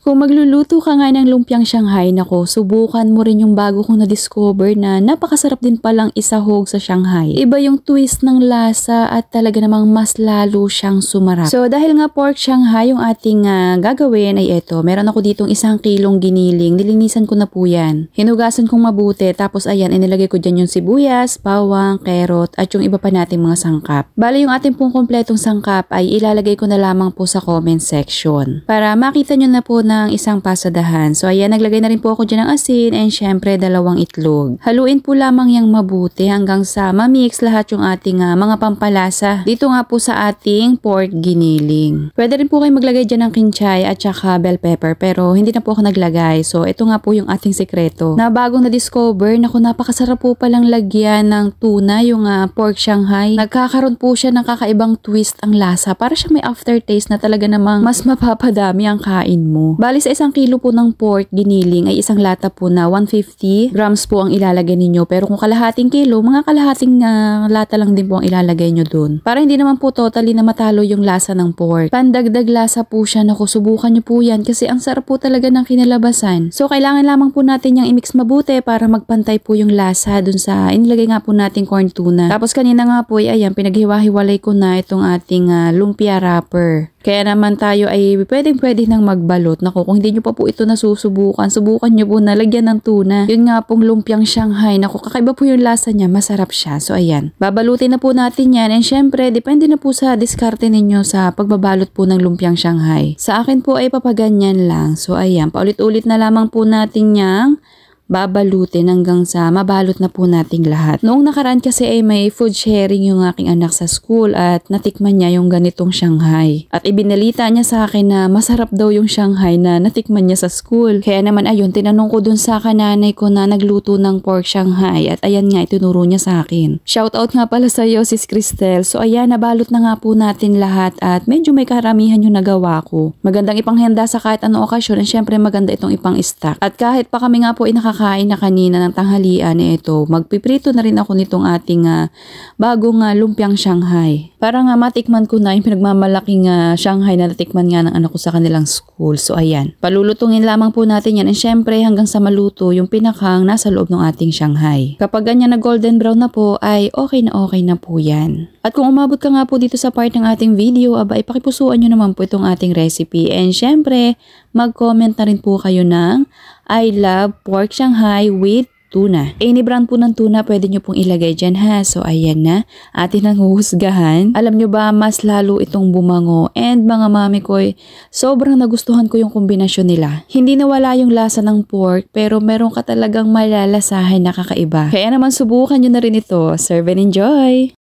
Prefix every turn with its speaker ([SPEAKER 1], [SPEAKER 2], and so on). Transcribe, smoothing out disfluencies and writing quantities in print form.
[SPEAKER 1] Kung magluluto ka nga ng lumpiang Shanghai, nako, subukan mo rin yung bago kong na-discover na napakasarap din palang isahog sa Shanghai. Iba yung twist ng lasa at talaga namang mas lalo siyang sumarap. So dahil nga pork Shanghai yung ating gagawin ay eto, meron ako ditong 1 kilong giniling, nilinisan ko na po yan. Hinugasan kong mabuti, tapos ayan, inilagay ko dyan yung sibuyas, bawang, carrot at yung iba pa nating mga sangkap. Bali yung ating pong kompletong sangkap ay ilalagay ko na lamang po sa comment section para makita nyo na po ng isang pasadahan. So ayan, naglagay na rin po ako dyan ng asin and syempre 2 itlog. Haluin po lamang yang mabuti hanggang sa ma-mix lahat yung ating mga pampalasa. Dito nga po sa ating pork giniling. Pwede rin po kayo maglagay dyan ng kinchay at saka bell pepper pero hindi na po ako naglagay. So ito nga po yung ating sekreto na bagong na-discover. Naku, napakasarap po palang lagyan ng tuna yung pork Shanghai. Nagkakaroon po siya ng kakaibang twist ang lasa. Para siyang may aftertaste na talaga namang mas mapapadami ang kain mo. Bali sa 1 kilo po ng pork giniling ay isang lata po na 150 grams po ang ilalagay ninyo. Pero kung kalahating kilo, mga kalahating lata lang din po ang ilalagay nyo dun. Para hindi naman po totally na matalo yung lasa ng pork. Pandagdag lasa po siya. Naku, subukan nyo po yan kasi ang sarap po talaga ng kinalabasan. So kailangan lamang po natin yung i-mix mabuti para magpantay po yung lasa dun sa inilagay nga po nating corn tuna. Tapos kanina nga po ay ayan, pinaghiwa-hiwalay ko na itong ating lumpia wrapper. Kaya naman tayo ay pwedeng-pwede nang magbalot. Naku, kung hindi nyo pa po ito nasusubukan, subukan nyo po na lagyan ng tuna. Yun nga pong lumpiang Shanghai. Naku, kakaiba po yung lasa niya. Masarap siya. So, ayan. Babalutin na po natin yan. And syempre, depende na po sa diskarte ninyo sa pagbabalot po ng lumpiang Shanghai. Sa akin po ay papaganyan lang. So, ayan. Paulit-ulit na lamang po natin yang babalutin hanggang sa mabalot na po nating lahat. Noong nakaraan kasi ay may food sharing yung aking anak sa school at natikman niya yung ganitong Shanghai. At ibinalita niya sa akin na masarap daw yung Shanghai na natikman niya sa school. Kaya naman ayun, tinanong ko dun sa kananay ko na nagluto ng pork Shanghai at ayan nga, itinuro niya sa akin. Shoutout nga pala sa iyo, Sis Cristel. So ayan, nabalot na nga po natin lahat at medyo may karamihan yung nagawa ko. Magandang ipanghenda sa kahit anong okasyon at syempre maganda itong ipang-stack. At kahit pa kami nga po nakakain na kanina ng tanghalian, ito, magpiprito na rin ako nitong ating bagong lumpiang Shanghai. Para nga matikman ko na yung pinagmamalaking Shanghai na natikman nga ng anak ko sa kanilang school. So ayan, palulutungin lamang po natin yan and syempre hanggang sa maluto yung pinakang nasa loob ng ating Shanghai. Kapag ganyan na golden brown na po ay okay na po yan. At kung umabot ka nga po dito sa part ng ating video, aba ipakipusuan nyo naman po itong ating recipe and syempre mag-comment na rin po kayo ng I love pork Shanghai with tuna. Any brand po ng tuna pwede nyo pong ilagay dyan ha. So ayan na, atin ang huhusgahan. Alam nyo ba, mas lalo itong bumango and mga mami ko sobrang nagustuhan ko yung kombinasyon nila. Hindi nawala yung lasa ng pork pero meron ka talagang malalasahin na kakaiba. Kaya naman subukan nyo na rin ito. Serve and enjoy!